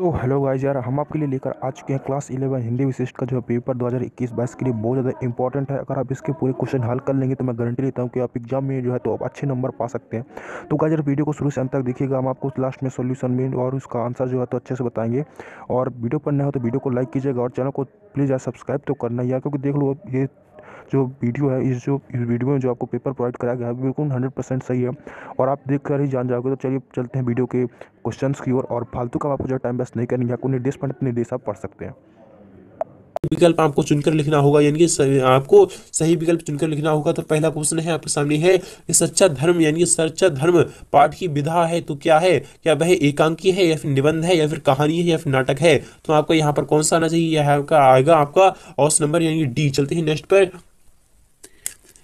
So hello guys यार, हम आपके लिए लेकर आ चुके हैं क्लास 11 हिंदी विशिष्ट का जो पेपर 2021-22 के लिए बहुत ज़्यादा इंपॉर्टेंट है। अगर आप इसके पूरे क्वेश्चन हल कर लेंगे तो मैं गारंटी लेता हूँ कि आप एग्जाम में जो है तो आप अच्छे नंबर पा सकते हैं। तो गाइस यार, वीडियो को शुरू से अंत तक देखिएगा। हम आपको लास्ट में सॉल्यूशन में और उसका आंसर जो है तो अच्छे से बताएंगे। और वीडियो पढ़ना हो तो वीडियो को लाइक कीजिएगा और चैनल को प्लीज़ यार सब्सक्राइब तो करना ही यार, क्योंकि देख लो ये जो वीडियो है, इस वीडियो में जो आपको पेपर प्रोवाइड कराया गया है बिल्कुल 100% सही है और आप देख कर ही जान जाओगे। तो चलिए चलते हैं वीडियो के क्वेश्चंस की ओर और फालतू का आपको जो टाइम वेस्ट नहीं करनी है। आपको निर्देश पढ़ने तो निर्देश आप पढ़ सकते हैं। विकल्प आपको चुनकर लिखना होगा, यानी कि आपको सही विकल्प चुनकर लिखना होगा। तो पहला क्वेश्चन है आपके सामने है कि सच्चा धर्म यानी कि सच्चा धर्म पाठ की विधा है तो क्या है? क्या वह एकांकी है या फिर निबंध है या फिर कहानी है या फिर नाटक है? तो आपको यहाँ पर कौन सा आना चाहिए? यह आपका आएगा आपका ऑप्शन नंबर यानी कि डी। चलते हैं नेक्स्ट पर।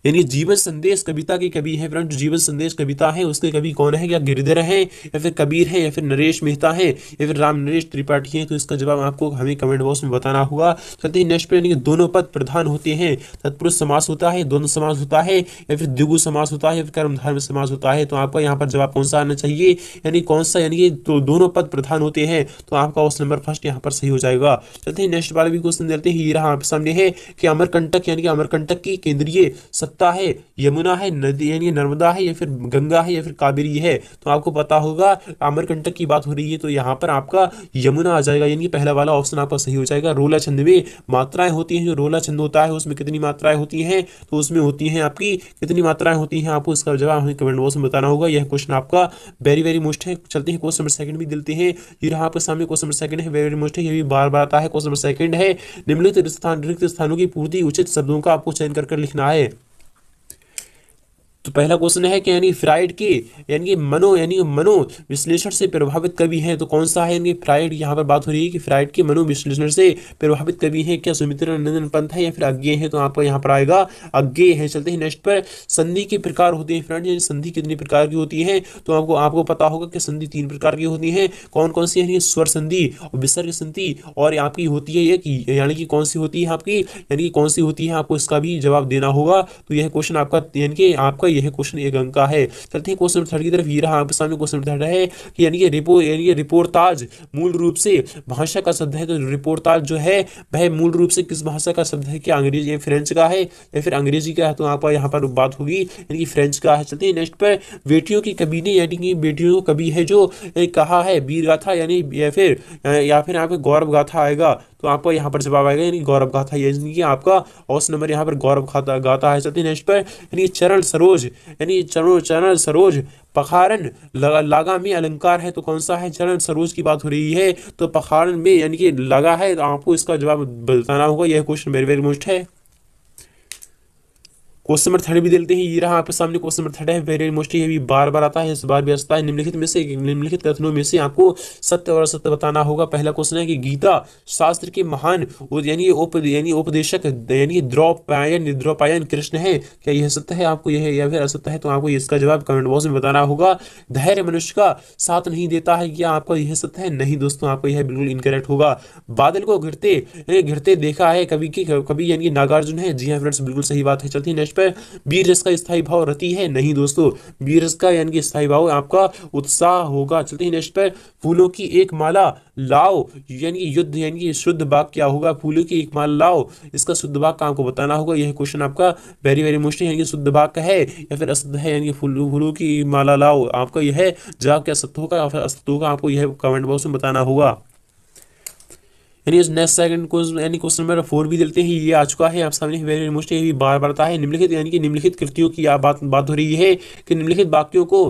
यानी जीवन संदेश कविता की कवि है फ्रेंड, जीवन संदेश कविता है उसके कवि कौन है? क्या गिरधर है या फिर कबीर है या फिर नरेश मेहता है या फिर राम नरेश त्रिपाठी है? तो इसका जवाब आपको हमें कमेंट बॉक्स में बताना होगा। चलते हैं नेक्स्ट पे। यानी कि दोनों पद प्रधान होते हैं, तत्पुरुष समास होता है, द्वंद्व समास होता है या फिर द्विगु समास होता है या फिर कर्मधारय समास होता है? तो आपका यहाँ पर जवाब कौन सा आना चाहिए? यानी कौन सा, यानी कि तो दोनों पद प्रधान होते हैं, तो आपका ऑप्शन नंबर फर्स्ट यहाँ पर सही हो जाएगा। चलते हैं नेक्स्ट वाले भी क्वेश्चन देते हैं। ये रहा आपके सामने है कि अमरकंटक यानी कि अमरकंटक की केंद्रीय सत्ता है यमुना है, नदी यानी नर्मदा है या फिर गंगा है या फिर कावेरी है? तो आपको पता होगा अमरकंटक की बात हो रही है, तो यहाँ पर आपका यमुना आ जाएगा, यानी कि पहला वाला ऑप्शन आपका सही हो जाएगा। रोला छंद में मात्राएं होती हैं, जो रोला छंद होता है उसमें कितनी मात्राएं होती हैं? तो उसमें होती हैं आपकी कितनी मात्राएं होती हैं? आपको इसका जवाब हमें कमेंट बॉक्स में बताना होगा। यह क्वेश्चन आपका वेरी वेरी मोस्ट है। चलते हैं क्वेश्चन नंबर सेकंड भी देते हैं। ये रहा आपके सामने क्वेश्चन नंबर सेकंड है, वेरी वेरी मोस्ट है, ये भी बार बार आता है। क्वेश्चन नंबर सेकंड है, निम्नलिखित रिक्त स्थानों की पूर्ति उचित शब्दों का आपको चयन कर लिखना है। तो पहला क्वेश्चन है कि यानी फ्राइड के यानी मनो विश्लेषण से प्रभावित कवि है, तो कौन सा है? यानी फ्राइड, यहाँ पर बात हो रही है कि फ्राइड के मनो विश्लेषण से प्रभावित कवि है। क्या सुमित्रा नंदन पंत है या फिर अज्ञेय है? तो आपका यहाँ पर आएगा अज्ञेय है। चलते हैं नेक्स्ट पर। संधि के प्रकार होते हैं फ्रेंड, यानी संधि कितनी प्रकार की होती है? तो आपको आपको पता होगा कि संधि 3 प्रकार की होती है। कौन कौन सी? यानी स्वर संधि और विसर्ग संधि, और आपकी होती है एक, यानी कि कौन सी होती है आपकी, यानी कि कौन सी होती है? आपको इसका भी जवाब देना होगा। तो यह क्वेश्चन आपका, यानी कि आपका यह क्वेश्चन 1 अंक का है। चलते हैं क्वेश्चन नंबर 3 की तरफ। ये रहा आपके सामने क्वेश्चन नंबर 3 है कि यानी कि रिपोर्टाज मूल रूप से भाषा का शब्द है। तो रिपोर्टाज जो है वह मूल रूप से किस भाषा का शब्द है? क्या अंग्रेजी फ्रेंच का है या फिर अंग्रेजी का है? तो आप यहाँ पर बात होगी यानी कि फ्रेंच का है। चलते हैं नेक्स्ट पर। बेटियों की कवि ने, यानी कि बेटियों को कवि है जो कहा है वीर गाथा, यानी या फिर यहाँ पे गौरव गाथा आएगा। तो आपको यहाँ पर जवाब आएगा यानी गौरव गाथा, यानी कि आपका ऑप्शन नंबर यहाँ पर गौरव गाथा गाथा है। चलते हैं नेक्स्ट पर। यानी चरण सरोज, यानी चरण सरोज पखारन लागा में अलंकार है, तो कौन सा है? चरण सरोज की बात हो रही है, तो पखारन में यानी कि लगा है, तो आपको इसका जवाब बताना होगा। यह क्वेश्चन वेरी वेरी मोस्ट है। क्वेश्चन नंबर 3 भी देते हैं। ये रहा आपके सामने क्वेश्चन नंबर 3 है, वेरी मोस्टली ये भी बार बार आता है, इस बार भी आता है। निम्नलिखित कथनों में से आपको सत्य और असत्य बताना होगा। पहला क्वेश्चन है कि गीता शास्त्र के महान यानी उपदेशक यानी द्रौपायन कृष्ण है, क्या यह सत्य है आपको यह या फिर असत्य है? तो आपको इसका जवाब कमेंट बॉक्स में बताना होगा। धैर्य मनुष्य का साथ नहीं देता है, क्या आपका यह सत्य है? नहीं दोस्तों, आपको यह बिल्कुल इनकरेक्ट होगा। बादल को घिरते देखा है कभी यानी कि नागार्जुन है। जी हाँ फ्रेंड्स, बिल्कुल सही बात है। चलती है नेक्स्ट पर। वीर रस का स्थायी भाव रति है? नहीं दोस्तों, वीर रस का यानी कि स्थायी भाव आपका उत्साह होगा। चलते हैं नेक्स्ट पर। फूलों की एक माला लाओ, यानी कि युद्ध यानी कि शुद्ध वाक्य क्या होगा? फूलों की एक माला लाओ, इसका शुद्ध वाक्य आपको बताना होगा। यह क्वेश्चन आपका वेरी वेरी मुश्किल, यानी कि शुद्ध वाक्य है या फिर असत्य है? यानी कि फूलों की माला लाओ, आपका यह जवाब क्या सत्य होगा या फिर असत्य होगा? आपको यह कमेंट बॉक्स में बताना होगा। यानी नेक्स्ट सेकंड क्वेश्चन यानी क्वेश्चन नंबर 4 भी देते हैं। ये आ चुका है आप सामने, वेरी मोस्ट, ये भी बार बार आता है। निम्नलिखित यानी कि निम्नलिखित कृतियों की बात हो रही है कि निम्नलिखित वाक्यों को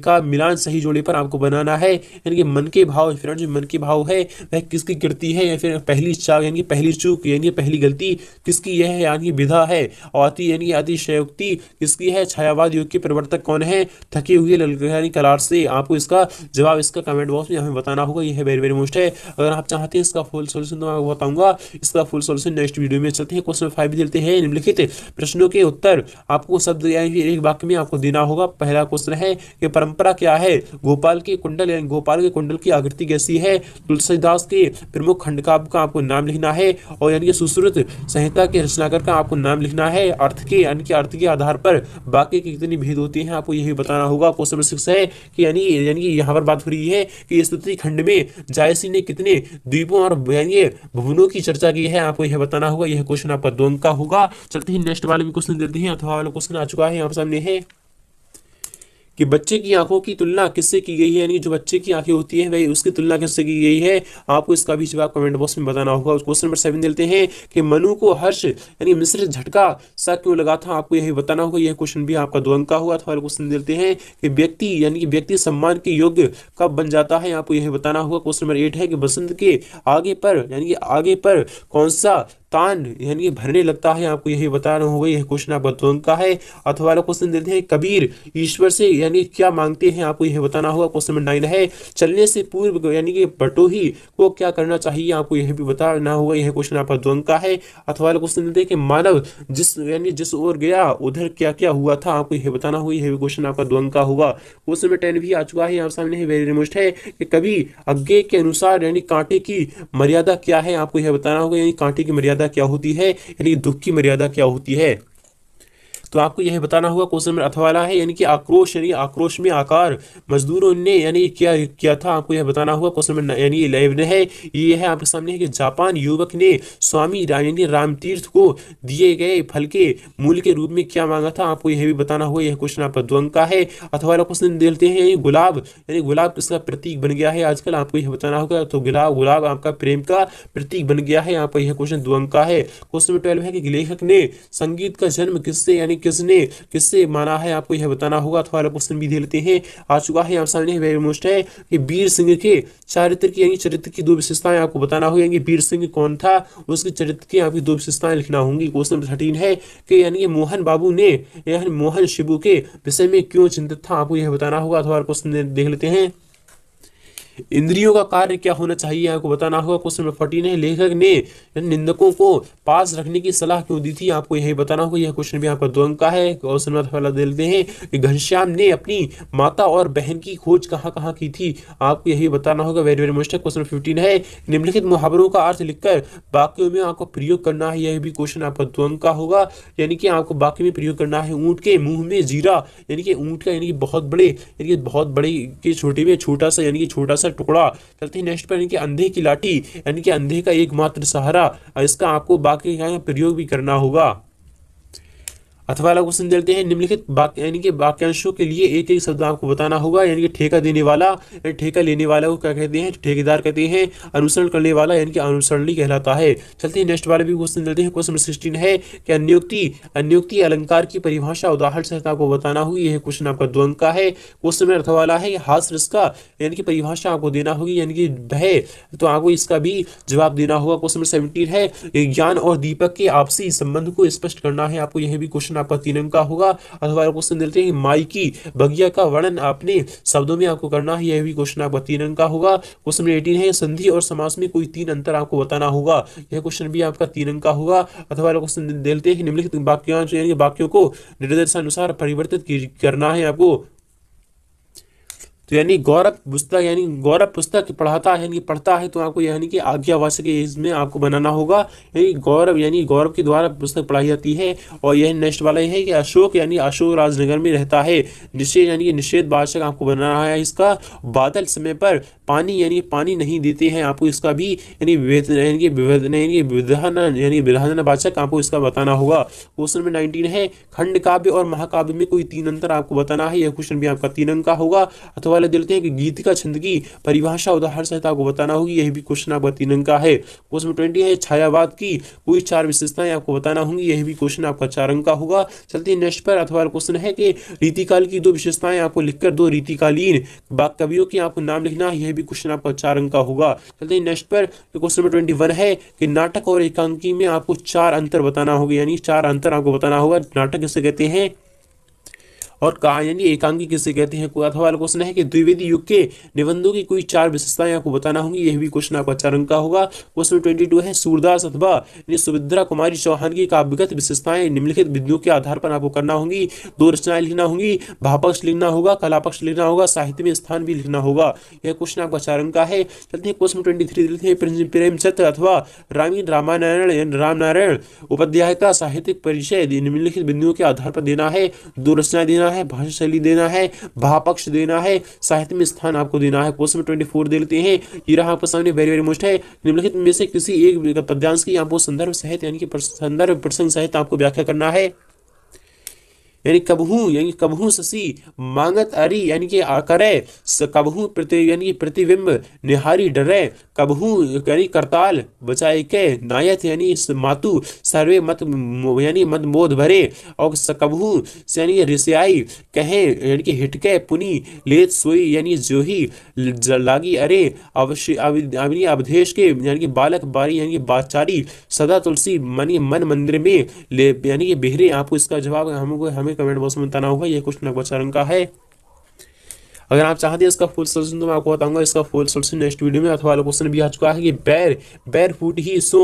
का मिलान सही जोड़े पर आपको बनाना है। यानी कि मन के भाव, फ्रेंड्स जो मन के भाव है वह किसकी कृति है या फिर पहली चाक यानी कि पहली चूक यानी पहली गलती किसकी है? यानी विधा है। और अति यानी अतिशयोक्ति किसकी है? छायावाद युग के प्रवर्तक कौन है? थके हुए यानी कलार से। आपको इसका जवाब इसका कमेंट बॉक्स में हमें बताना होगा। यह वेरी वेरी मोस्ट है। अगर आप चाहते हैं इसका फुल सोल्यूशन तो मैं आपको बताऊंगा, इसका फुल सोल्यूशन नेक्स्ट वीडियो में। चलते हैं क्वेश्चन 5 देते हैं। निम्नलिखित प्रश्नों के उत्तर आपको शब्द यानी एक वाक्य में आपको देना होगा। पहला क्वेश्चन है कि परंपरा क्या है? गोपाल के कुंडल यानी गोपाल के कुंडल की आकृति कैसी है? तुलसीदास के प्रमुख खंडकाव्य का आपको नाम लिखना है, और यानी कि सुश्रुत संहिता के रचनाकार का आपको नाम लिखना है। अर्थ के यानी कि अर्थ के आधार पर वाक्य के कितने भेद होते हैं आपको यही बताना होगा। क्वेश्चन नंबर 6 है कि यानी कि यहाँ पर बात हो रही है कि स्तुति खंड में जायसी ने कितने द्वीपों और यानी भुवनों की चर्चा की है, आपको यह बताना होगा। यह क्वेश्चन आपका 2 अंक का होगा। चलते ही नेक्स्ट वाले में क्वेश्चन देते हैं, अथवा वाला क्वेश्चन आ चुका है यहाँ सामने है कि बच्चे की आंखों की तुलना किससे की गई है? यानी जो बच्चे की आंखें होती है वही उसकी तुलना किससे की गई है? आपको इसका भी जवाब कमेंट बॉक्स में बताना होगा। क्वेश्चन नंबर 7 देते हैं कि मनु को हर्ष यानी मिश्रित झटका सा क्यों लगा था, आपको यही बताना होगा। यह क्वेश्चन भी आपका 2 अंक का होगा। अथवा क्वेश्चन देते हैं कि व्यक्ति यानी कि व्यक्ति सम्मान के योग्य कब बन जाता है, आपको यही बताना होगा। क्वेश्चन नंबर 8 है कि बसंत के आगे पर यानी कि आगे पर कौन सा तान यानी कि भरने लगता है, आपको यही बताना होगा। यह क्वेश्चन आपका 2 अंक का है। अथवा वाला क्वेश्चन देते हैं कबीर ईश्वर से यानी क्या मांगते हैं, आपको यह बताना होगा। क्वेश्चन नंबर 9 है चलने से पूर्व यानी कि बटोही को क्या करना चाहिए, आपको यह भी बताना होगा। यह क्वेश्चन आपका 2 अंक का है। अथवा वाला क्वेश्चन देते हैं कि मानव जिस ओर गया उधर क्या क्या हुआ था, आपको यह बताना होगा। यह भी क्वेश्चन आपका 2 अंक का होगा। क्वेश्चन नंबर 10 भी आ चुका है यहाँ सामने है, वेरी मोस्ट है कि कभी आज्ञे के अनुसार यानी कांटे की मर्यादा क्या है, आपको यह बताना होगा। यानी कांटे की मर्यादा क्या होती है, यानी दुख की मर्यादा क्या होती है, तो आपको यह बताना होगा। क्वेश्चन नंबर अथवा वाला है यानी कि आक्रोश यानी आक्रोश में आकार मजदूरों ने यानी क्या किया था, आपको यह बताना होगा। क्वेश्चन नंबर यानी 11 है, ये है आपके सामने है कि जापान युवक ने स्वामी यानी रामतीर्थ को दिए गए फल के मूल्य के रूप में क्या मांगा था, आपको यह भी बताना होगा। यह क्वेश्चन आपका 2 अंक का है। अथवा वाला क्वेश्चन देते हैं गुलाब यानी गुलाब किसका प्रतीक बन गया है आजकल, आपको यह बताना होगा। तो गुलाब आपका प्रेम का प्रतीक बन गया है, आपको यह क्वेश्चन 2 अंक का है। क्वेश्चन नंबर 12 है कि लेखक ने संगीत का जन्म किससे यानी किससे माना है, आपको यह बताना होगा। अथवा क्वेश्चन भी दे लेते हैं, आ चुका है आप सामने वेरी मोस्ट है कि वीर सिंह के चारित्र की यानी चरित्र की 2 विशेषताएं आपको बताना होगा। यानी वीर सिंह कौन था, उसके चरित्र की आपकी 2 विशेषताएं लिखना होंगी। क्वेश्चन नंबर 13 है कि यानी कि मोहन बाबू ने यानी मोहन शिबू के विषय में क्यों चिंतित था, आपको यह बताना होगा। अथवा क्वेश्चन देख लेते हैं इंद्रियों का कार्य क्या होना चाहिए, आपको बताना होगा। क्वेश्चन नंबर 14 है लेखक ने निंदकों को पास रखने की सलाह क्यों दी थी, आपको यही बताना होगा। यह क्वेश्चन भी आपका 2 अंक का है। क्वेश्चन नंबर वाला दे लेते हैं कि घनश्याम ने अपनी माता और बहन की खोज कहाँ कहाँ की थी, आपको यही बताना होगा। Very very most. Question number 15 है निम्नलिखित मुहावरों का अर्थ लिखकर वाक्यों में आपको प्रयोग करना है, यह भी क्वेश्चन आपका 2 अंक का होगा। यानी कि आपको वाक्य में प्रयोग करना है। ऊंट के मुंह में जीरा यानी कि ऊंट का यानी कि बहुत बड़े यानी कि बहुत बड़े के छोटे में छोटा सा यानी कि छोटा सा टुकड़ा। चलते हैं नेक्स्ट पर यानी कि अंधे की लाठी यानी कि अंधे का एकमात्र सहारा, इसका आपको बाकी का प्रयोग भी करना होगा। अथवा वाला क्वेश्चन देते हैं निम्नलिखित यानी कि वाक्यांशों के लिए एक एक शब्द आपको बताना होगा। यानी कि ठेका देने वाला यानी ठेका लेने वाला को क्या कहते हैं, ठेकेदार कहते हैं। अनुसरण करने वाला यानी कि अनुसरणीय कहलाता है। चलते हैं नेक्स्ट वाले भी क्वेश्चन देते हैं। क्वेश्चन 16 है कि अन्योक्ति अलंकार की परिभाषा उदाहरण सहित आपको बताना होगी। यह क्वेश्चन आपका 2 अंक का है। क्वेश्चन में अथवा वाला है हास्य रस का यानी कि परिभाषा आपको देना होगी, यानी कि भय, तो आपको इसका भी जवाब देना होगा। क्वेश्चन 17 है ज्ञान और दीपक के आपसी संबंध को स्पष्ट करना है, आपको यह भी क्वेश्चन आपका 3 अंक का होगा। अथवा क्वेश्चन देते हैं माई की बगिया का वर्णन अपने शब्दों में आपको करना है, यह भी क्वेश्चन आपका 3 अंक का होगा। क्वेश्चन 18 है संधि और समास में कोई 3 अंतर आपको बताना होगा, यह क्वेश्चन भी आपका 3 अंक का होगा। अथवा क्वेश्चन देते हैं निम्नलिखित वाक्यांश यानी वाक्यों को निर्देशानुसार परिवर्तित करना है आपको। तो यानी गौरव पुस्तक पढ़ाता है यानी पढ़ता है, तो आपको यानी कि आज्ञावाचक इसमें आपको बनाना होगा। यानी गौरव के द्वारा पुस्तक पढ़ाई जाती है। और यह नेक्स्ट वाला है कि अशोक यानी अशोक राजनगर में रहता है। निषेध यानी कि निषेध वाचक आपको बनाना है इसका। बादल समय पर पानी यानी पानी नहीं देते हैं, आपको इसका भी यानी विधानवाचक आपको इसका बताना होगा। क्वेश्चन नंबर 19 है खंड काव्य और महाकाव्य में कोई 3 अंतर आपको बताना है, यह क्वेश्चन भी आपका 3 अंक का होगा। अथवा वाले देते हैं कि गीत का छंद की परिभाषा उदाहरण सहित आपको बताना होगी, यह भी क्वेश्चन आपका 3 अंक का है। क्वेश्चन 20 है छायावाद की कोई 4 विशेषताएं आपको बताना होंगी, यह भी क्वेश्चन आपका 4 अंक का होगा। चलते हैं नेक्स्ट पर। अथवा क्वेश्चन है कि रीतिकाल की 2 विशेषताएं आपको लिखकर 2 रीतिकालीन कवियों के आपको नाम लिखना है, यह भी क्वेश्चन आपका 4 अंक का होगा। चलते हैं नेक्स्ट पर। क्वेश्चन नंबर 21 है कि नाटक और एकांकी में आपको 4 अंतर बताना होगा, यानी 4 अंतर आपको बताना होगा। नाटक किसे कहते हैं और कहा यानी एकांकी किसे कहते हैं। अथवा वाला क्वेश्चन है कि द्विवेदी युग के निबंधों की कोई 4 विशेषताएं आपको बताना होंगी। यह भी क्वेश्चन आपका 4 अंक का होगा। क्वेश्चन 22 है सूरदास अथवा यानी सुभद्रा कुमारी चौहान की काव्यगत विशेषताएं निम्नलिखित बिंदुओं के आधार पर आपको करना होंगी। 2 रचनाएं लिखना होंगी, भावपक्ष लिखना होगा, कलापक्ष लिखना होगा, साहित्य में स्थान भी लिखना होगा। यह क्वेश्चन आपका 4 अंक का है। चलते हैं क्वेश्चन 23 देखते हैं। प्रेमचंद अथवा रामनारायण उपाध्याय का साहित्यिक परिचय निम्नलिखित बिंदुओं के आधार पर देना है। 2 रचनाएं देना है, भाषा शैली देना है, भावपक्ष देना है, साहित्य में स्थान आपको देना है। क्वेश्चन 24 दे लेते हैं। ये रहा आपके सामने, वेरी वेरी मोस्ट है। निम्नलिखित में से किसी एक पद्यांश की आपको संदर्भ सहित यानी कि संदर्भ प्रसंग सहित आपको व्याख्या करना है। यानी कबहू शशि मांगत अरि यानी कि करे, कबहू यानी प्रतिबिंब निहारी डरे, कबहू यानी करताल बचाए के नायत यानी मातु सर्वे मत यानी मत मोद भरे, और कबहू यानी रिसियाई कहे यानी कि हिटके पुनी लेत सोई यानी जोही लागी अरे, अवश्य अवधेश के यानी कि बालक बारी यानी कि बाचारी, सदा तुलसी मनी मन मंदिर में ले यानी कि बिहरे। आपको इसका जवाब हमें कमेंट बॉक्स में बताना होगा। यह क्वेश्चन नंबर 4 अंक का है। अगर आप चाहते हैं इसका फुल सोल्यूशन तो मैं आपको बताऊंगा इसका फुल सोल्यूशन नेक्स्ट वीडियो में। अथवा क्वेश्चन भी आ चुका है कि बैर फूट ही सो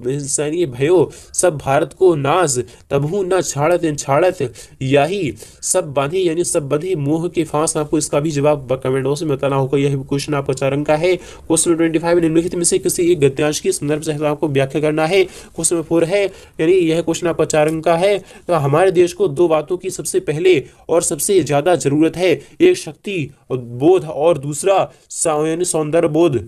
यानी भयो सब भारत को नाज, तबहू न छाड़त यही सब बांधी यानी सब बंधी मोह के फांस। आपको इसका भी जवाब कमेंट बॉक्स में बताना होगा। यह क्वेश्चन आपका 4 अंक का है। क्वेश्चन 25 निम्नलिखित में से किसी एक गद्यांश की संदर्भ सहित आपको व्याख्या करना है। क्वेश्चन 4 है यानी यह क्वेश्चन आपका 4 अंक का है। तो हमारे देश को 2 बातों की सबसे पहले और सबसे ज्यादा जरूरत है, एक शक्ति बोध और दूसरा यानी सौंदर्य बोध।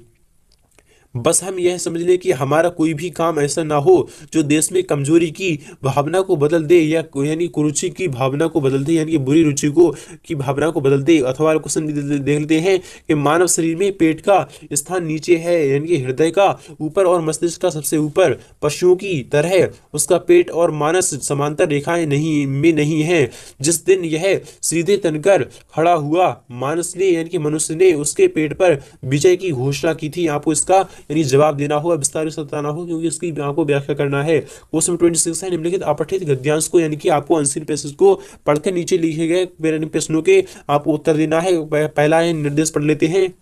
बस हम यह समझ लें कि हमारा कोई भी काम ऐसा ना हो जो देश में कमजोरी की भावना को बदल दे या यानी कुरुचि की भावना को बदल दे यानी कि बुरी रुचि को की भावना को बदल दे। अथवा क्वेश्चन देख लेते हैं कि मानव शरीर में पेट का स्थान नीचे है यानी कि हृदय का ऊपर और मस्तिष्क का सबसे ऊपर। पशुओं की तरह उसका पेट और मानस समांतर रेखाएं नहीं है। जिस दिन यह सीधे तनकर खड़ा हुआ मानस ने यानी कि मनुष्य ने उसके पेट पर विजय की घोषणा की थी। आपको इसका यानी जवाब देना होगा, विस्तार से बताना होगा क्योंकि इसकी आपको व्याख्या करना है। क्वेश्चन 26 है निम्नलिखित अपठित गद्यांश को यानी कि आपको आंसर पैसेज को पढ़कर नीचे लिखे गए प्रश्नों के आपको उत्तर देना है। पहला है निर्देश पढ़ लेते हैं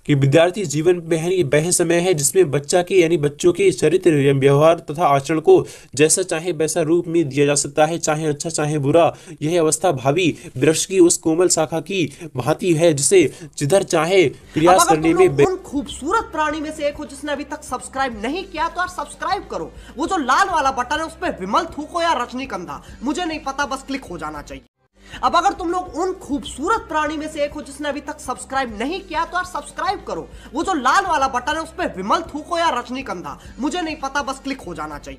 कि विद्यार्थी जीवन में वह समय है जिसमें बच्चा के यानी बच्चों के चरित्र व्यवहार तथा आचरण को जैसा चाहे वैसा रूप में दिया जा सकता है, चाहे अच्छा चाहे बुरा। यह अवस्था भावी वृक्ष की उस कोमल शाखा की भांति है जिसे जिधर चाहे प्रयास करने में उन खूबसूरत प्राणी में से एक हो जिसने अभी तक सब्सक्राइब नहीं किया तो यार सब्सक्राइब करो। वो जो लाल वाला बटन है उस पर विमल थूको या रजनीगंधा मुझे नहीं पता, बस क्लिक हो जाना चाहिए। अब अगर तुम लोग उन खूबसूरत प्राणी में से एक हो जिसने अभी तक सब्सक्राइब नहीं किया तो यार सब्सक्राइब करो। वो जो लाल वाला बटन है उस पर विमल थूको या रजनीगंधा मुझे नहीं पता, बस क्लिक हो जाना चाहिए।